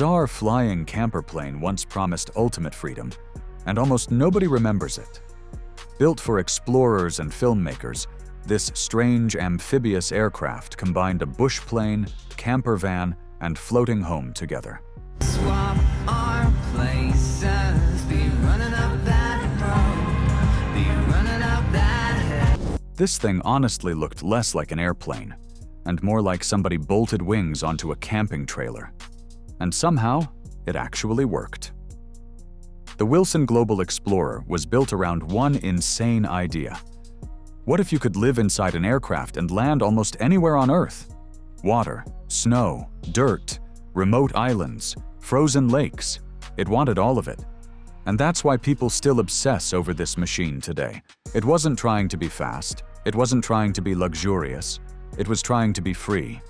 bizarre flying camper plane once promised ultimate freedom, and almost nobody remembers it. Built for explorers and filmmakers, this strange amphibious aircraft combined a bush plane, camper van, and floating home together. Swap our places, be running up that road, be running up that hill. This thing honestly looked less like an airplane, and more like somebody bolted wings onto a camping trailer. And somehow, it actually worked. The Wilson Global Explorer was built around one insane idea. What if you could live inside an aircraft and land almost anywhere on Earth? Water, snow, dirt, remote islands, frozen lakes. It wanted all of it. And that's why people still obsess over this machine today. It wasn't trying to be fast. It wasn't trying to be luxurious. It was trying to be free.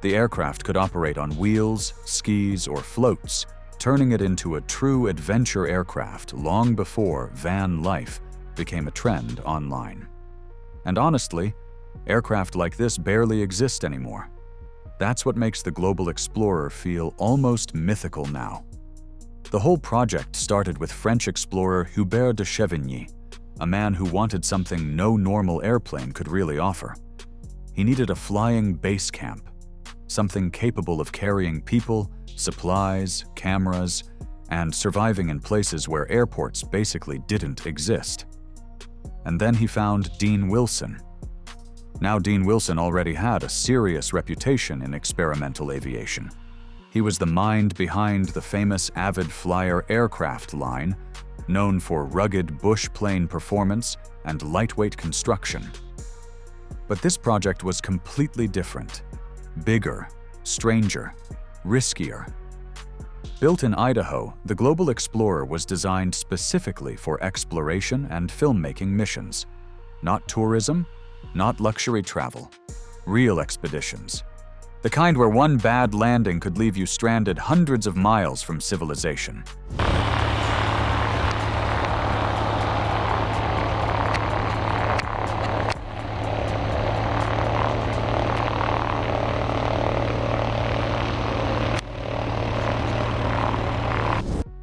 The aircraft could operate on wheels, skis, or floats, turning it into a true adventure aircraft long before van life became a trend online. And honestly, aircraft like this barely exist anymore. That's what makes the Global Explorer feel almost mythical now. The whole project started with French explorer Hubert de Chevigny, a man who wanted something no normal airplane could really offer. He needed a flying base camp, something capable of carrying people, supplies, cameras, and surviving in places where airports basically didn't exist. And then he found Dean Wilson. Now Dean Wilson already had a serious reputation in experimental aviation. He was the mind behind the famous Avid Flyer aircraft line, known for rugged bush plane performance and lightweight construction. But this project was completely different. Bigger, stranger, riskier. Built in Idaho, the Global Explorer was designed specifically for exploration and filmmaking missions. Not tourism, not luxury travel. Real expeditions. The kind where one bad landing could leave you stranded hundreds of miles from civilization.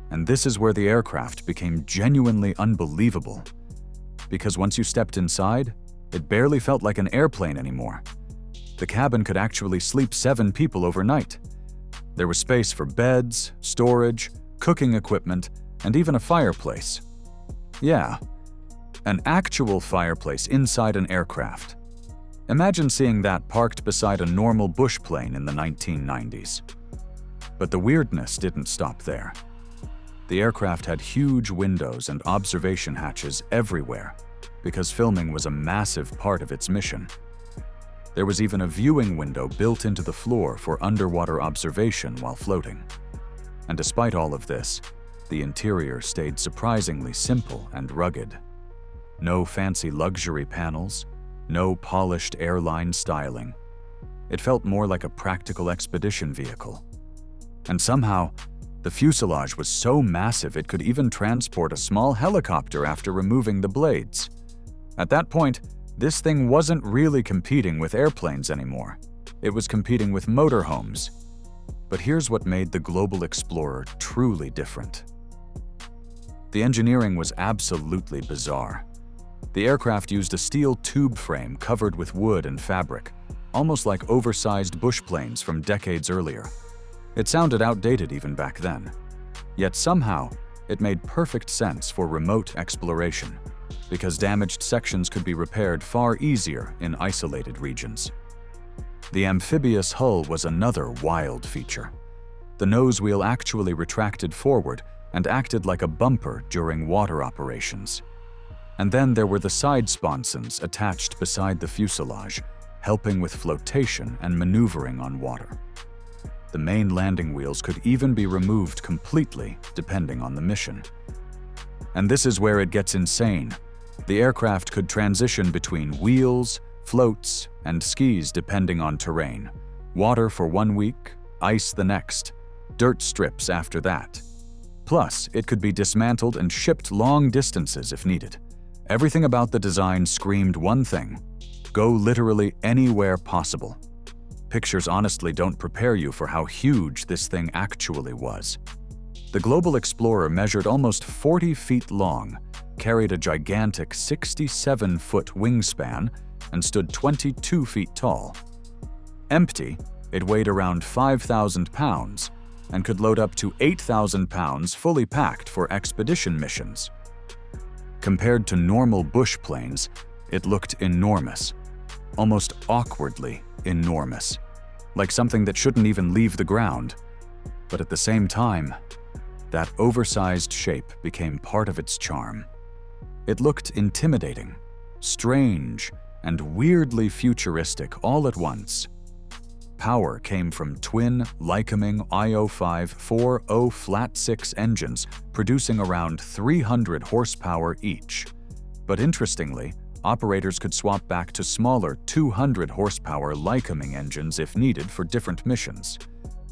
And this is where the aircraft became genuinely unbelievable. Because once you stepped inside, it barely felt like an airplane anymore. The cabin could actually sleep 7 people overnight. There was space for beds, storage, cooking equipment, and even a fireplace. Yeah, an actual fireplace inside an aircraft. Imagine seeing that parked beside a normal bush plane in the 1990s. But the weirdness didn't stop there. The aircraft had huge windows and observation hatches everywhere because filming was a massive part of its mission. There was even a viewing window built into the floor for underwater observation while floating. And despite all of this, the interior stayed surprisingly simple and rugged. No fancy luxury panels, no polished airline styling. It felt more like a practical expedition vehicle. And somehow, the fuselage was so massive it could even transport a small helicopter after removing the blades. At that point, this thing wasn't really competing with airplanes anymore. It was competing with motorhomes. But here's what made the Global Explorer truly different. The engineering was absolutely bizarre. The aircraft used a steel tube frame covered with wood and fabric, almost like oversized bush planes from decades earlier. It sounded outdated even back then. Yet somehow, it made perfect sense for remote exploration, because damaged sections could be repaired far easier in isolated regions. The amphibious hull was another wild feature. The nose wheel actually retracted forward and acted like a bumper during water operations. And then there were the side sponsons attached beside the fuselage, helping with flotation and maneuvering on water. The main landing wheels could even be removed completely, depending on the mission. And this is where it gets insane. The aircraft could transition between wheels, floats, and skis depending on terrain. Water for 1 week, ice the next, dirt strips after that. Plus, it could be dismantled and shipped long distances if needed. Everything about the design screamed one thing: go literally anywhere possible. Pictures honestly don't prepare you for how huge this thing actually was. The Global Explorer measured almost 40 feet long, carried a gigantic 67-foot wingspan, and stood 22 feet tall. Empty, it weighed around 5,000 pounds and could load up to 8,000 pounds fully packed for expedition missions. Compared to normal bush planes, it looked enormous, almost awkwardly enormous, like something that shouldn't even leave the ground. But at the same time, that oversized shape became part of its charm. It looked intimidating, strange, and weirdly futuristic all at once. Power came from twin Lycoming IO5 4.0 flat-6 engines producing around 300 horsepower each. But interestingly, operators could swap back to smaller 200 horsepower Lycoming engines if needed for different missions.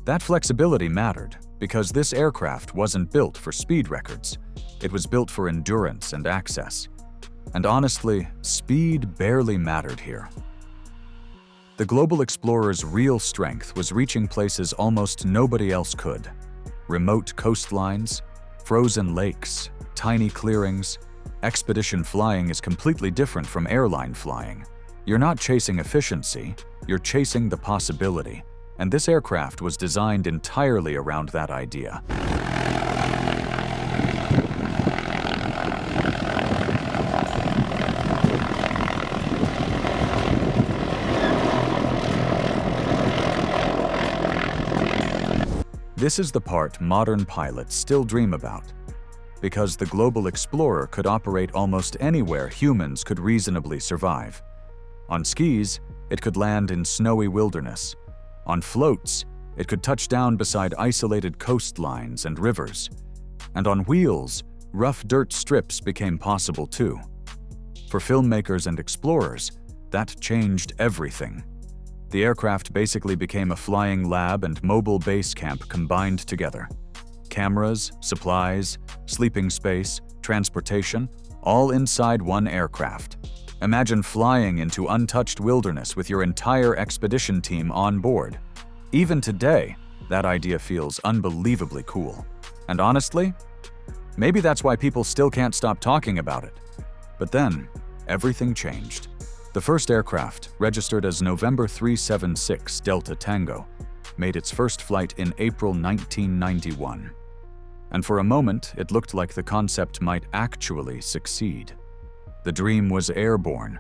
That flexibility mattered because this aircraft wasn't built for speed records. It was built for endurance and access. And honestly, speed barely mattered here. The Global Explorer's real strength was reaching places almost nobody else could. Remote coastlines, frozen lakes, tiny clearings. Expedition flying is completely different from airline flying. You're not chasing efficiency, you're chasing the possibility. And this aircraft was designed entirely around that idea. This is the part modern pilots still dream about. Because the Global Explorer could operate almost anywhere humans could reasonably survive. On skis, it could land in snowy wilderness. On floats, it could touch down beside isolated coastlines and rivers. And on wheels, rough dirt strips became possible too. For filmmakers and explorers, that changed everything. The aircraft basically became a flying lab and mobile base camp combined together. Cameras, supplies, sleeping space, transportation, all inside one aircraft. Imagine flying into untouched wilderness with your entire expedition team on board. Even today, that idea feels unbelievably cool. And honestly, maybe that's why people still can't stop talking about it. But then, everything changed. The first aircraft, registered as November 376 Delta Tango, made its first flight in April 1991. And for a moment, it looked like the concept might actually succeed. The dream was airborne.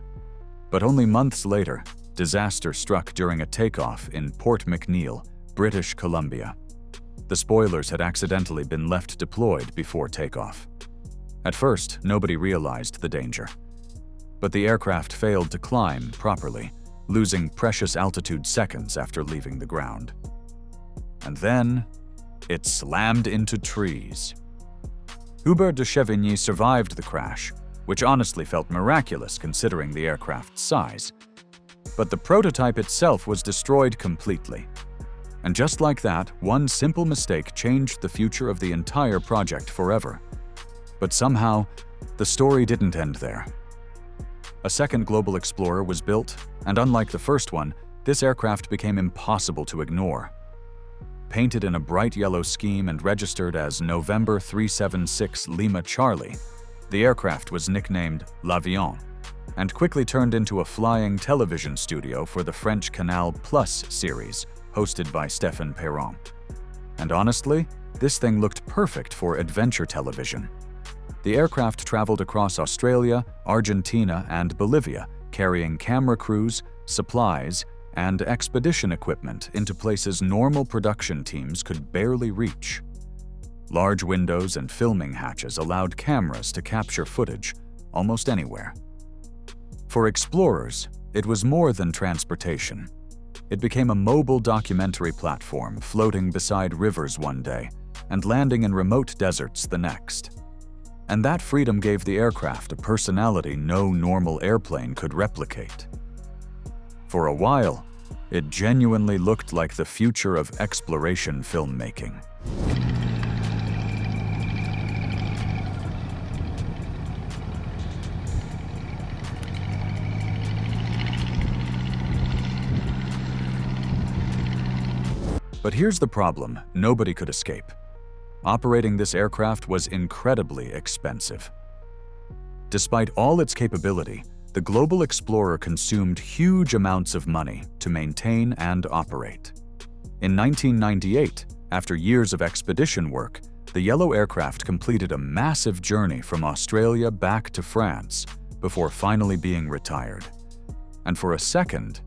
But only months later, disaster struck during a takeoff in Port McNeill, British Columbia. The spoilers had accidentally been left deployed before takeoff. At first, nobody realized the danger. But the aircraft failed to climb properly, losing precious altitude seconds after leaving the ground. And then, it slammed into trees. Hubert de Chevigny survived the crash, which honestly felt miraculous considering the aircraft's size. But the prototype itself was destroyed completely. And just like that, one simple mistake changed the future of the entire project forever. But somehow, the story didn't end there. A second Global Explorer was built, and unlike the first one, this aircraft became impossible to ignore. Painted in a bright yellow scheme and registered as November 376 Lima Charlie, the aircraft was nicknamed L'Aviation, and quickly turned into a flying television studio for the French Canal Plus series, hosted by Stéphane Perron. And honestly, this thing looked perfect for adventure television. The aircraft traveled across Australia, Argentina, and Bolivia, carrying camera crews, supplies, and expedition equipment into places normal production teams could barely reach. Large windows and filming hatches allowed cameras to capture footage almost anywhere. For explorers, it was more than transportation. It became a mobile documentary platform floating beside rivers one day and landing in remote deserts the next. And that freedom gave the aircraft a personality no normal airplane could replicate. For a while, it genuinely looked like the future of exploration filmmaking. But here's the problem: nobody could escape. Operating this aircraft was incredibly expensive. Despite all its capability, the Global Explorer consumed huge amounts of money to maintain and operate. In 1998, after years of expedition work, the yellow aircraft completed a massive journey from Australia back to France before finally being retired. And for a second,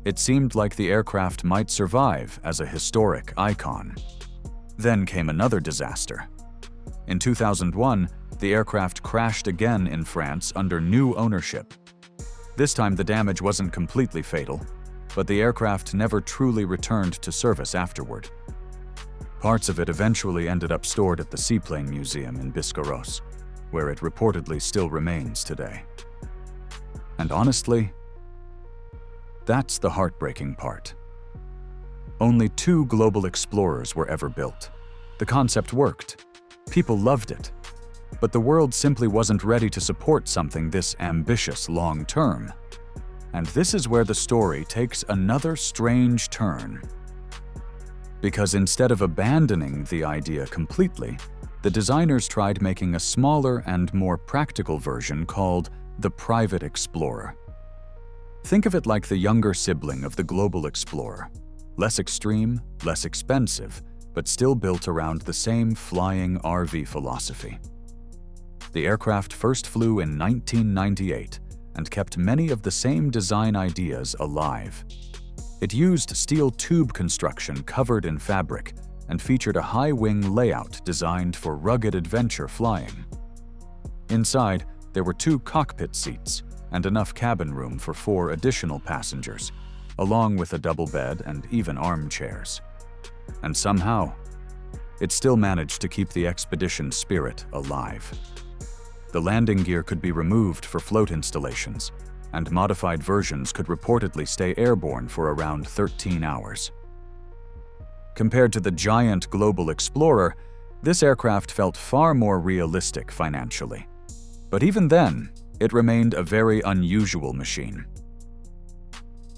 it seemed like the aircraft might survive as a historic icon. Then came another disaster. In 2001, the aircraft crashed again in France under new ownership. This time the damage wasn't completely fatal, but the aircraft never truly returned to service afterward. Parts of it eventually ended up stored at the Seaplane Museum in Biscarrosse, where it reportedly still remains today. And honestly, that's the heartbreaking part. Only 2 Global Explorers were ever built. The concept worked. People loved it. But the world simply wasn't ready to support something this ambitious long-term. And this is where the story takes another strange turn. Because instead of abandoning the idea completely, the designers tried making a smaller and more practical version called the Private Explorer. Think of it like the younger sibling of the Global Explorer. Less extreme, less expensive, but still built around the same flying RV philosophy. The aircraft first flew in 1998 and kept many of the same design ideas alive. It used steel tube construction covered in fabric and featured a high-wing layout designed for rugged adventure flying. Inside, there were 2 cockpit seats and enough cabin room for 4 additional passengers, along with a double bed and even armchairs. And somehow, it still managed to keep the expedition spirit alive. The landing gear could be removed for float installations, and modified versions could reportedly stay airborne for around 13 hours. Compared to the giant Global Explorer, this aircraft felt far more realistic financially. But even then, it remained a very unusual machine.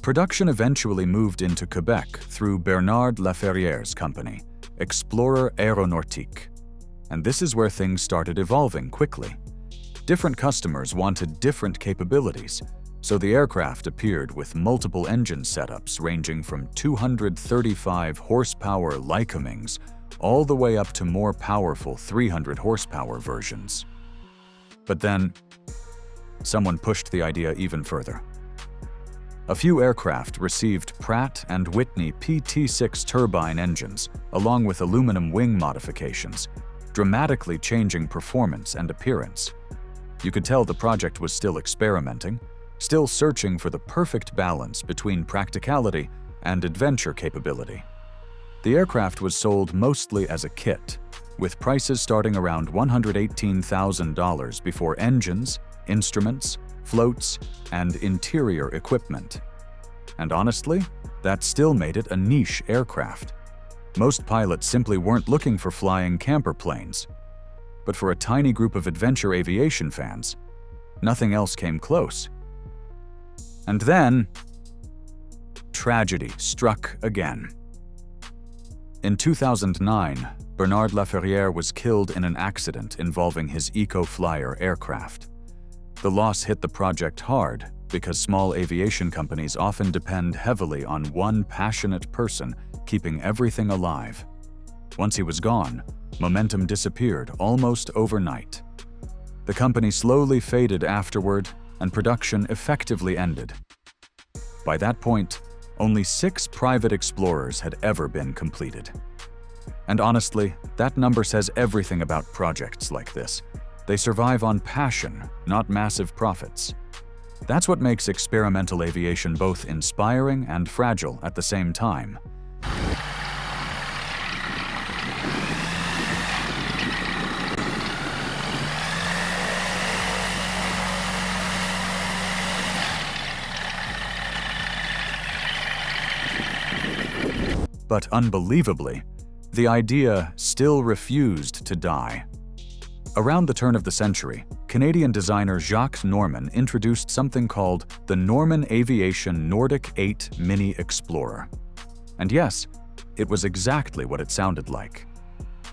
Production eventually moved into Quebec through Bernard Laferriere's company, Explorer Aeronautique. And this is where things started evolving quickly. Different customers wanted different capabilities, so the aircraft appeared with multiple engine setups ranging from 235 horsepower Lycomings all the way up to more powerful 300 horsepower versions. But then, someone pushed the idea even further. A few aircraft received Pratt & Whitney PT6 turbine engines, along with aluminum wing modifications, dramatically changing performance and appearance. You could tell the project was still experimenting, still searching for the perfect balance between practicality and adventure capability. The aircraft was sold mostly as a kit, with prices starting around $118,000 before engines, instruments, floats, and interior equipment. And honestly, that still made it a niche aircraft. Most pilots simply weren't looking for flying camper planes. But for a tiny group of adventure aviation fans, nothing else came close. And then, tragedy struck again. In 2009, Bernard Laferriere was killed in an accident involving his Eco-Flyer aircraft. The loss hit the project hard because small aviation companies often depend heavily on one passionate person keeping everything alive. Once he was gone, momentum disappeared almost overnight. The company slowly faded afterward, and production effectively ended. By that point, only 6 private explorers had ever been completed. And honestly, that number says everything about projects like this. They survive on passion, not massive profits. That's what makes experimental aviation both inspiring and fragile at the same time. But unbelievably, the idea still refused to die. Around the turn of the century, Canadian designer Jacques Norman introduced something called the Norman Aviation Nordic 8 Mini Explorer. And yes, It was exactly what it sounded like.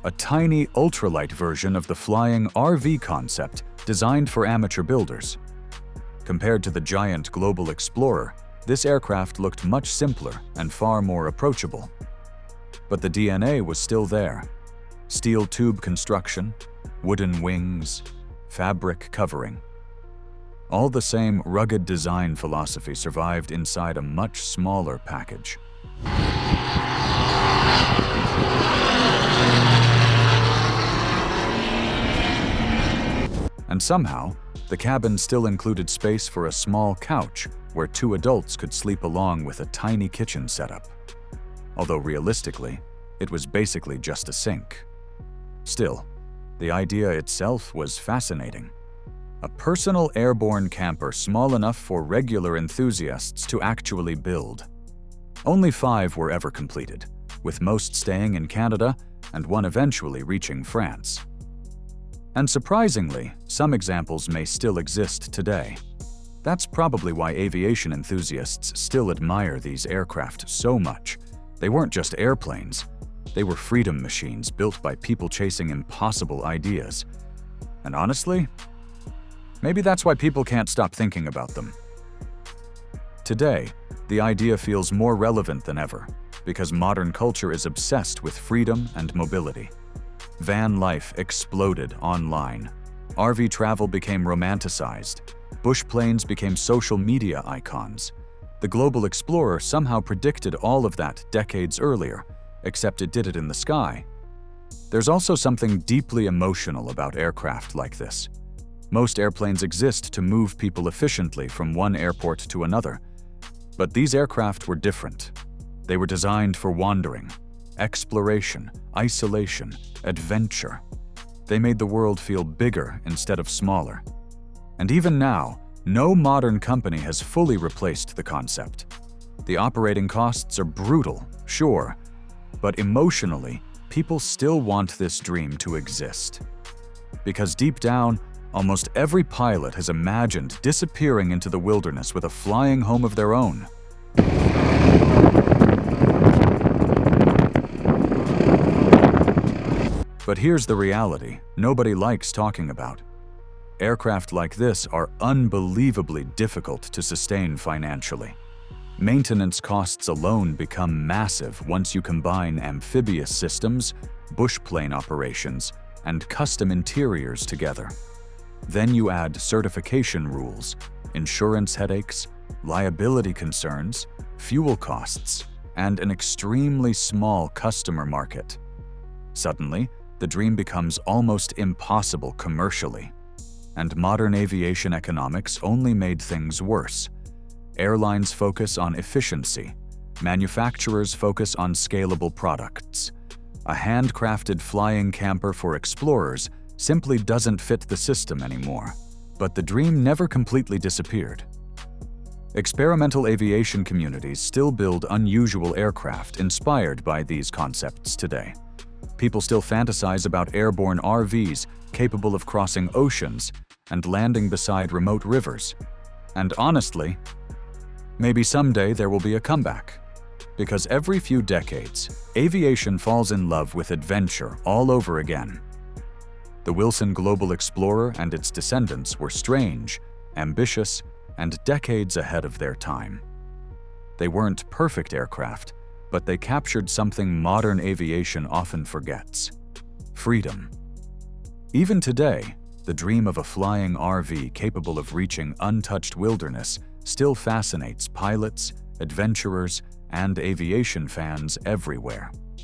A tiny ultralight version of the flying RV concept designed for amateur builders. Compared to the giant Global Explorer, this aircraft looked much simpler and far more approachable. But the DNA was still there. Steel tube construction, wooden wings, fabric covering. All the same rugged design philosophy survived inside a much smaller package. And somehow, the cabin still included space for a small couch where 2 adults could sleep along with a tiny kitchen setup. Although realistically, it was basically just a sink. Still, the idea itself was fascinating. A personal airborne camper small enough for regular enthusiasts to actually build. Only 5 were ever completed, with most staying in Canada and one eventually reaching France. And surprisingly, some examples may still exist today. That's probably why aviation enthusiasts still admire these aircraft so much. They weren't just airplanes. They were freedom machines built by people chasing impossible ideas. And honestly, maybe that's why people can't stop thinking about them. Today, the idea feels more relevant than ever because modern culture is obsessed with freedom and mobility. Van life exploded online. RV travel became romanticized. Bush planes became social media icons. The Global Explorer somehow predicted all of that decades earlier, except it did it in the sky. There's also something deeply emotional about aircraft like this. Most airplanes exist to move people efficiently from one airport to another. But these aircraft were different. They were designed for wandering, exploration, isolation, adventure. They made the world feel bigger instead of smaller. And even now, no modern company has fully replaced the concept. The operating costs are brutal, sure, but emotionally, people still want this dream to exist. Because deep down, almost every pilot has imagined disappearing into the wilderness with a flying home of their own. But here's the reality nobody likes talking about. Aircraft like this are unbelievably difficult to sustain financially. Maintenance costs alone become massive once you combine amphibious systems, bush plane operations, and custom interiors together. Then you add certification rules, insurance headaches, liability concerns, fuel costs, and an extremely small customer market. Suddenly, the dream becomes almost impossible commercially. And modern aviation economics only made things worse. Airlines focus on efficiency. Manufacturers focus on scalable products. A handcrafted flying camper for explorers simply doesn't fit the system anymore. But the dream never completely disappeared. Experimental aviation communities still build unusual aircraft inspired by these concepts today. People still fantasize about airborne RVs capable of crossing oceans and landing beside remote rivers. And honestly, maybe someday there will be a comeback. Because every few decades, aviation falls in love with adventure all over again. The Wilson Global Explorer and its descendants were strange, ambitious, and decades ahead of their time. They weren't perfect aircraft, but they captured something modern aviation often forgets: freedom. Even today, the dream of a flying RV capable of reaching untouched wilderness still fascinates pilots, adventurers, and aviation fans everywhere.